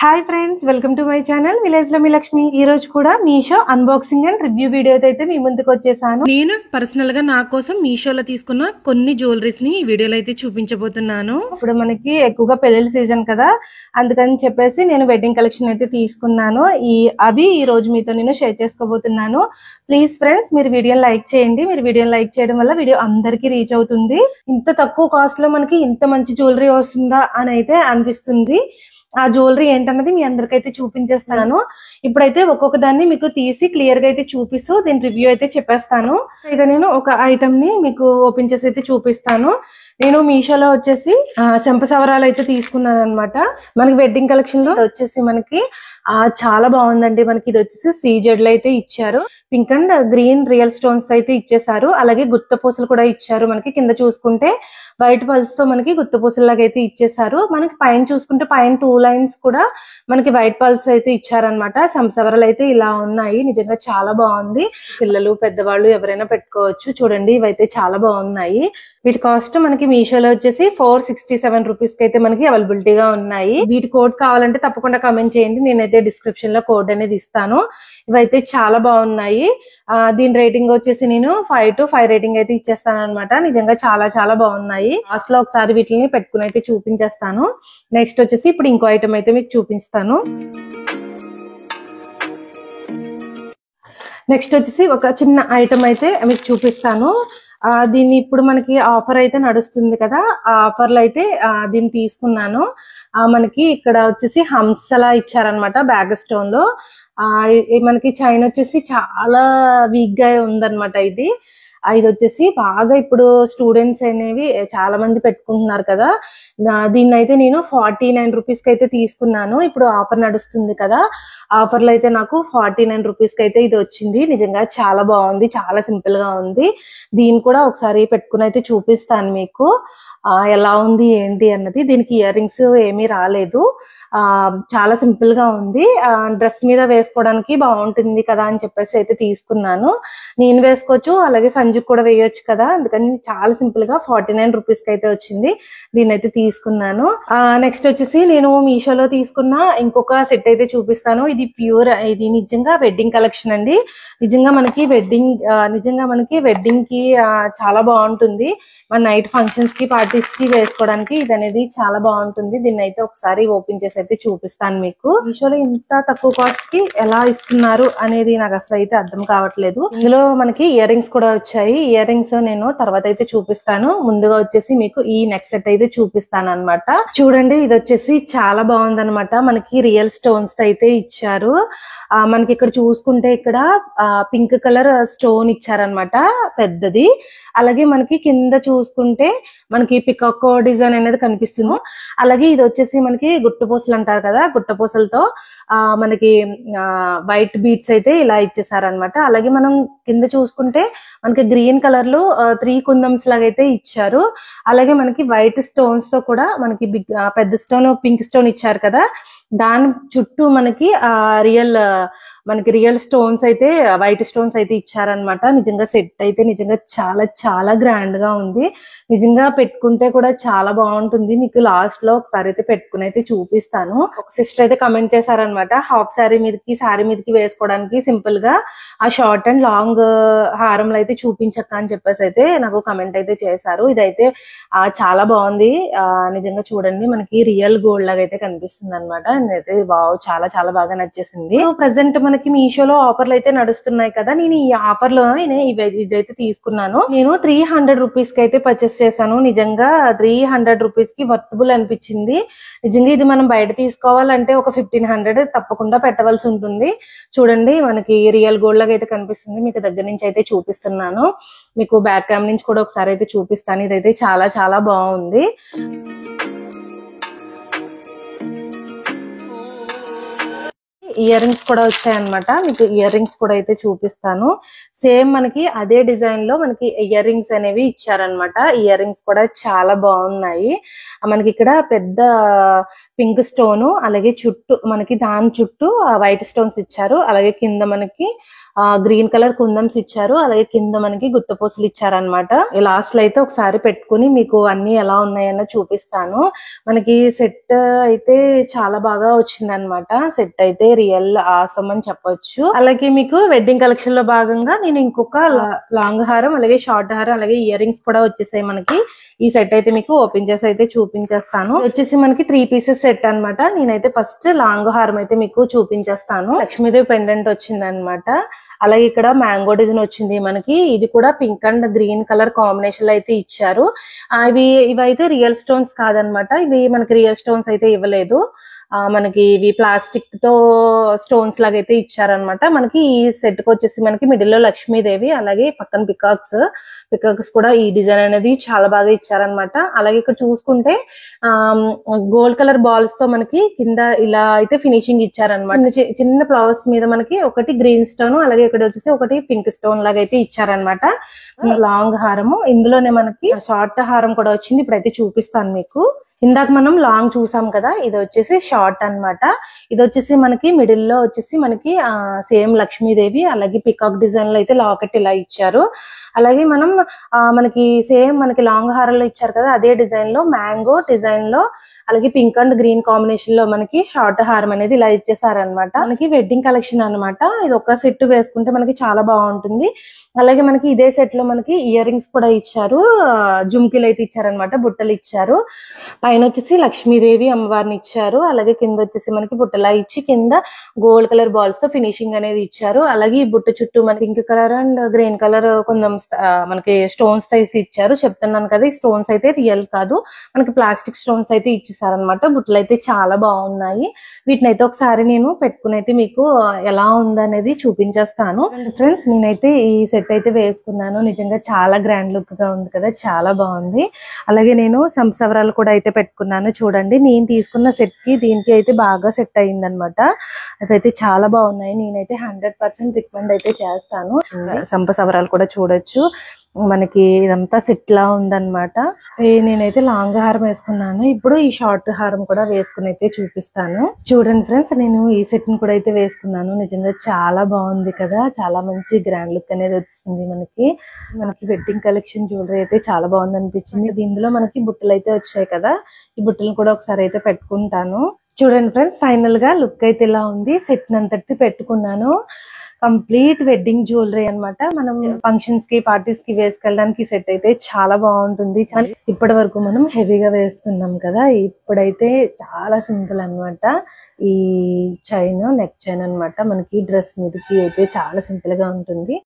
Hi friends, welcome to my channel village లో మీ లక్ష్మి. ఈ రోజు కూడా Meesho unboxing and review video అయితే మీ ముందుకు వచ్చేసాను. నేను పర్సనల్ గా నా కోసం మీషోలో తీసుకున్న కొన్ని జ్యువెలరీస్ ని ఈ వీడియోలో అయితే చూపించబోతున్నాను. ఇప్పుడు మనకి ఎక్కువగా పెళ్లి సీజన్ కదా, అందుకని చెప్పేసి నేను వెడ్డింగ్ కలెక్షన్ అయితే తీసుకున్నాను. అవి ఈ రోజు మీతో నేను షేర్ చేసుకోబోతున్నాను. ప్లీజ్ ఫ్రెండ్స్, మీరు వీడియోని లైక్ చేయండి. మీరు వీడియోని లైక్ చేయడం వల్ల వీడియో అందరికీ రీచ్ అవుతుంది. ఇంత తక్కువ కాస్ట్ లో మనకి ఇంత మంచి జ్యువెలరీ వస్తుందా అని అయితే అనిపిస్తుంది. ఆ జ్యువెలరీ ఏంటన్నది మీ అందరికైతే చూపించేస్తాను. ఇప్పుడైతే ఒక్కొక్క దాన్ని మీకు తీసి క్లియర్ గా అయితే చూపిస్తూ దీని రివ్యూ అయితే చెప్పేస్తాను. అయితే నేను ఒక ఐటమ్ ని మీకు ఓపెన్ చేసి అయితే చూపిస్తాను. నేను మీషోలో వచ్చేసి చెంపసవరాలు అయితే తీసుకున్నాను అనమాట. మనకి వెడ్డింగ్ కలెక్షన్ లో వచ్చేసి మనకి చాలా బాగుందండి. మనకి ఇది వచ్చేసి సీజెడ్ లో అయితే ఇచ్చారు. Pink and green real stones అయితే ఇచ్చేసారు. అలాగే గుత్త పూసలు కూడా ఇచ్చారు. మనకి కింద చూసుకుంటే వైట్ పల్స్ తో మనకి గుత్త పూసలాగా అయితే ఇచ్చేసారు. మనకి పైన చూసుకుంటే పైన 2 లైన్స్ కూడా మనకి వైట్ పల్స్ అయితే ఇచ్చారనమాట. సంసవరాలు అయితే ఇలా ఉన్నాయి. నిజంగా చాలా బాగుంది. పిల్లలు పెద్దవాళ్ళు ఎవరైనా పెట్టుకోవచ్చు. చూడండి, ఇవైతే చాలా బాగున్నాయి. వీటి కాస్ట్ మనకి మీషోలో వచ్చేసి 467 రూపీస్ కి అయితే మనకి అవైలబిలిటీగా ఉన్నాయి. వీటి కోడ్ కావాలంటే తప్పకుండా కామెంట్ చేయండి. నేనైతే డిస్క్రిప్షన్ లో కోడ్ అనేది ఇస్తాను. ఇవైతే చాలా బాగున్నాయి. దీని రేటింగ్ వచ్చేసి నేను 5 to 5 రేటింగ్ అయితే ఇచ్చేస్తాను అనమాట. నిజంగా చాలా చాలా బాగున్నాయి. లాస్ట్ లో ఒకసారి వీటిని పెట్టుకుని అయితే చూపించేస్తాను. నెక్స్ట్ వచ్చేసి ఇప్పుడు ఇంకో ఐటమ్ అయితే మీకు చూపిస్తాను. నెక్స్ట్ వచ్చేసి ఒక చిన్న ఐటమ్ అయితే మీకు చూపిస్తాను. దీన్ని ఇప్పుడు మనకి ఆఫర్ అయితే నడుస్తుంది కదా, ఆ ఆఫర్ లో అయితే దీన్ని తీసుకున్నాను. మనకి ఇక్కడ వచ్చేసి హంసలా ఇచ్చారనమాట బ్యాగ్ స్టోన్ లో. మనకి చైన్ వచ్చేసి చాలా వీక్ గా ఉందన్నమాట. ఇది వచ్చేసి బాగా ఇప్పుడు స్టూడెంట్స్ అనేవి చాలా మంది పెట్టుకుంటున్నారు కదా. దీన్ని అయితే నేను 49 రూపీస్ కి అయితే తీసుకున్నాను. ఇప్పుడు ఆఫర్ నడుస్తుంది కదా, ఆఫర్ లో అయితే నాకు 49 రూపీస్ కి అయితే ఇది వచ్చింది. నిజంగా చాలా బాగుంది, చాలా సింపుల్ గా ఉంది. దీన్ని కూడా ఒకసారి పెట్టుకుని అయితే చూపిస్తాను మీకు ఎలా ఉంది ఏంటి అన్నది. దీనికి ఇయర్ రింగ్స్ ఏమీ రాలేదు. చాలా సింపుల్ గా ఉంది. డ్రెస్ మీద వేసుకోవడానికి బాగుంటుంది కదా అని చెప్పేసి అయితే తీసుకున్నాను. నేను వేసుకోవచ్చు, అలాగే సంజుకు కూడా వేయొచ్చు కదా, అందుకని చాలా సింపుల్ గా 49 రూపీస్ కి అయితే వచ్చింది. దీన్ని అయితే తీసుకున్నాను. నెక్స్ట్ వచ్చేసి నేను మీషోలో తీసుకున్న ఇంకొక సెట్ అయితే చూపిస్తాను. ఇది ప్యూర్, ఇది నిజంగా వెడ్డింగ్ కలెక్షన్ అండి. నిజంగా మనకి వెడ్డింగ్ కి చాలా బాగుంటుంది. మన నైట్ ఫంక్షన్స్ కి పార్టీస్ కి వేసుకోవడానికి ఇది అనేది చాలా బాగుంటుంది. దీన్ని అయితే ఒకసారి ఓపెన్ చేసి అయితే చూపిస్తాను మీకు. మీషోలో ఇంత తక్కువ కాస్ట్ కి ఎలా ఇస్తున్నారు అనేది నాకు అసలు అయితే అర్థం కావట్లేదు. ఇందులో మనకి ఇయర్ రింగ్స్ కూడా వచ్చాయి. ఇయర్ రింగ్స్ నేను తర్వాత అయితే చూపిస్తాను. ముందుగా వచ్చేసి మీకు ఈ నెక్ సెట్ అయితే చూపిస్తాను అనమాట. చూడండి, ఇది వచ్చేసి చాలా బాగుంది అనమాట. మనకి రియల్ స్టోన్స్ అయితే ఇచ్చారు. మనకి ఇక్కడ చూసుకుంటే ఇక్కడ పింక్ కలర్ స్టోన్ ఇచ్చారనమాట పెద్దది. అలాగే మనకి కింద చూసుకుంటే మనకి పికాక్ డిజైన్ అనేది కనిపిస్తుంది. అలాగే ఇది వచ్చేసి మనకి గుట్టపూసలు అంటారు కదా, గుట్టపూసలతో మనకి వైట్ బీట్స్ అయితే ఇలా ఇచ్చేసారనమాట. అలాగే మనం కింద చూసుకుంటే మనకి గ్రీన్ కలర్ లో 3 కుందమ్స్ లాగా అయితే ఇచ్చారు. అలాగే మనకి వైట్ స్టోన్స్ తో కూడా మనకి పెద్ద స్టోన్ పింక్ స్టోన్ ఇచ్చారు కదా, దాని చుట్టూ మనకి రియల్ స్టోన్స్ అయితే వైట్ స్టోన్స్ అయితే ఇచ్చారనమాట. నిజంగా సెట్ అయితే నిజంగా చాలా చాలా గ్రాండ్ గా ఉంది. నిజంగా పెట్టుకుంటే కూడా చాలా బాగుంటుంది. మీకు లాస్ట్ లో ఒకసారి అయితే పెట్టుకుని అయితే చూపిస్తాను. ఒక సిస్టర్ అయితే కమెంట్ చేశారనమాట, హాఫ్ శారీ మీదకి వేసుకోవడానికి సింపుల్ గా ఆ షార్ట్ అండ్ లాంగ్ హారంలో అయితే చూపించక్క అని చెప్పేసి అయితే నాకు కమెంట్ అయితే చేశారు. ఇదైతే చాలా బాగుంది. నిజంగా చూడండి, మనకి రియల్ గోల్డ్ లాగా అయితే కనిపిస్తుంది అనమాట. అయితే వావ్, చాలా చాలా బాగా నచ్చేసింది. ప్రెసెంట్ మనకి మీషోలో ఆఫర్లు అయితే నడుస్తున్నాయి కదా, నేను ఈ ఆఫర్ లో ఇదైతే తీసుకున్నాను. నేను 300 రూపీస్ కి అయితే పర్చేస్ చేశాను. నిజంగా 300 రూపీస్ కి వర్తబుల్ అనిపించింది. నిజంగా ఇది మనం బయట తీసుకోవాలంటే ఒక 1500 తప్పకుండా పెట్టవలసి ఉంటుంది. చూడండి, మనకి రియల్ గోల్డ్ లాగా అయితే కనిపిస్తుంది. మీకు దగ్గర నుంచి అయితే చూపిస్తున్నాను. మీకు బ్యాక్ క్యామ్ నుంచి కూడా ఒకసారి అయితే చూపిస్తాను. ఇదైతే చాలా చాలా బాగుంది. ఇయర్ రింగ్స్ కూడా వచ్చాయన్నమాట. మీకు ఇయర్ రింగ్స్ కూడా అయితే చూపిస్తాను. సేమ్ మనకి అదే డిజైన్ లో మనకి ఇయర్ రింగ్స్ అనేవి ఇచ్చారనమాట. ఇయర్ రింగ్స్ కూడా చాలా బాగున్నాయి. మనకి ఇక్కడ పెద్ద పింక్ స్టోన్, అలాగే దాని చుట్టూ వైట్ స్టోన్స్ ఇచ్చారు. అలాగే కింద మనకి గ్రీన్ కలర్ కుందన్స్ ఇచ్చారు, అలాగే కింద మనకి గుత్తపూసలు ఇచ్చారనమాట. లాస్ట్ లో అయితే ఒకసారి పెట్టుకుని మీకు అన్ని ఎలా ఉన్నాయన్న చూపిస్తాను. మనకి సెట్ అయితే చాలా బాగా వచ్చింది అనమాట. సెట్ అయితే రియల్ ఆసమ్ అని చెప్పొచ్చు. అలాగే మీకు వెడ్డింగ్ కలెక్షన్ లో భాగంగా నేను ఇంకొక లాంగ్ హారం, అలాగే షార్ట్ హారం, అలాగే ఇయర్ రింగ్స్ కూడా వచ్చేసాయి మనకి. ఈ సెట్ అయితే మీకు ఓపెన్ చేసి అయితే చూపించేస్తాను. వచ్చేసి మనకి 3 పీసెస్ సెట్ అనమాట. నేనైతే ఫస్ట్ లాంగ్ హారం అయితే మీకు చూపించేస్తాను. లక్ష్మీదేవి పెండెంట్ వచ్చింది అనమాట. అలాగే ఇక్కడ మ్యాంగో డిజైన్ వచ్చింది మనకి. ఇది కూడా pink and green colour combination లో అయితే ఇచ్చారు. ఇవైతే రియల్ స్టోన్స్ కాదనమాట. ఇవి మనకి రియల్ స్టోన్స్ అయితే ఇవ్వలేదు. మనకి ఇవి ప్లాస్టిక్ తో స్టోన్స్ లాగా అయితే ఇచ్చారనమాట. మనకి ఈ సెట్ కి వచ్చేసి మనకి మిడిల్ లో లక్ష్మీదేవి, అలాగే పక్కన పికాక్స్ కూడా ఈ డిజైన్ అనేది చాలా బాగా ఇచ్చారనమాట. అలాగే ఇక్కడ చూసుకుంటే గోల్డ్ కలర్ బాల్స్ తో మనకి కింద ఇలా అయితే ఫినిషింగ్ ఇచ్చారనమాట. చిన్న ఫ్లవర్స్ మీద మనకి ఒకటి గ్రీన్ స్టోన్, అలాగే ఇక్కడ వచ్చేసి ఒకటి పింక్ స్టోన్ లాగా అయితే ఇచ్చారనమాట. లాంగ్ హారము, ఇందులోనే మనకి షార్ట్ హారం కూడా వచ్చింది. ఇప్పుడైతే చూపిస్తాను మీకు. ఇందాక మనం లాంగ్ చూసాం కదా, ఇది వచ్చేసి షార్ట్ అన్నమాట. ఇది వచ్చేసి మనకి మిడిల్ లో వచ్చేసి మనకి సేమ్ లక్ష్మీదేవి, అలాగే పికాక్ డిజైన్ లో అయితే లాకెట్ ఇలా ఇచ్చారు. అలాగే మనకి సేమ్ మనకి లాంగ్ హారంలో ఇచ్చారు కదా, అదే డిజైన్ లో మ్యాంగో డిజైన్ లో, అలాగే పింక్ అండ్ గ్రీన్ కాంబినేషన్ లో మనకి షార్ట్ హారం అనేది ఇలా ఇచ్చేసారనమాట. మనకి వెడ్డింగ్ కలెక్షన్ అన్నమాట. ఇది ఒక సెట్ వేసుకుంటే మనకి చాలా బాగుంటుంది. అలాగే మనకి ఇదే సెట్ లో మనకి ఇయర్ రింగ్స్ కూడా ఇచ్చారు, జుమ్కీలు అయితే ఇచ్చారనమాట, బుట్టలు ఇచ్చారు. పైన వచ్చేసి లక్ష్మీదేవి అమ్మవారిని ఇచ్చారు, అలాగే కింద వచ్చేసి మనకి బుట్టలా ఇచ్చి కింద గోల్డ్ కలర్ బాల్స్ తో ఫినిషింగ్ అనేది ఇచ్చారు. అలాగే ఈ బుట్ట చుట్టూ మనకి pink colour and green colour కొంచెం మనకి స్టోన్స్ అయితే ఇచ్చారు. చెప్తున్నాను కదా, ఈ స్టోన్స్ అయితే రియల్ కాదు, మనకి ప్లాస్టిక్ స్టోన్స్ అయితే ఇచ్చేసారనమాట. బుట్టలు అయితే చాలా బాగున్నాయి. వీటిని అయితే ఒకసారి నేను పెట్టుకుని అయితే మీకు ఎలా ఉందనేది చూపించేస్తాను. ఫ్రెండ్స్, నేనైతే ఈ సెట్ అయితే వేసుకున్నాను. నిజంగా చాలా గ్రాండ్ లుక్ గా ఉంది కదా, చాలా బాగుంది. అలాగే నేను సంసవరాలు కూడా అయితే పెట్టుకున్నాను. చూడండి, నేను తీసుకున్న సెట్ కి దీనికి అయితే బాగా సెట్ అయింది అనమాట. అదైతే చాలా బాగున్నాయి. నేనైతే 100% రికమెండ్ అయితే చేస్తాను. సంపసవరాలు కూడా చూడొచ్చు. మనకి ఇదంతా సెట్ లా ఉందన్నమాట. నేనైతే లాంగ్ హారం వేసుకున్నాను. ఇప్పుడు ఈ షార్ట్ హారం కూడా వేసుకుని అయితే చూపిస్తాను. చూడండి ఫ్రెండ్స్, నేను ఈ సెట్ ని కూడా అయితే వేసుకున్నాను. నిజంగా చాలా బాగుంది కదా, చాలా మంచి గ్రాండ్ లుక్ అనేది వచ్చింది మనకి. వెడ్డింగ్ కలెక్షన్ జ్యువెలరీ అయితే చాలా బాగుంది అనిపించింది. దీనిలో మనకి బుట్టలు అయితే వచ్చాయి కదా, ఈ బుట్టలు కూడా ఒకసారి అయితే పెట్టుకుంటాను. చూడండి ఫ్రెండ్స్, ఫైనల్ గా లుక్ అయితే ఇలా ఉంది. సెట్ నంతటి పెట్టుకున్నాను. కంప్లీట్ వెడ్డింగ్ జ్యువెలరీ అన్నమాట. మనం ఫంక్షన్స్ కి, పార్టీస్ కి వేసుకెళ్ళడానికి సెట్ అయితే చాలా బాగుంటుంది. ఇప్పటి వరకు మనం హెవీగా వేస్తున్నాం కదా, ఇప్పుడైతే చాలా సింపుల్ అన్నమాట. ఈ చైన్, నెక్ చైన్ అన్నమాట, మనకి డ్రెస్ మీదకి అయితే చాలా సింపుల్ గా ఉంటుంది.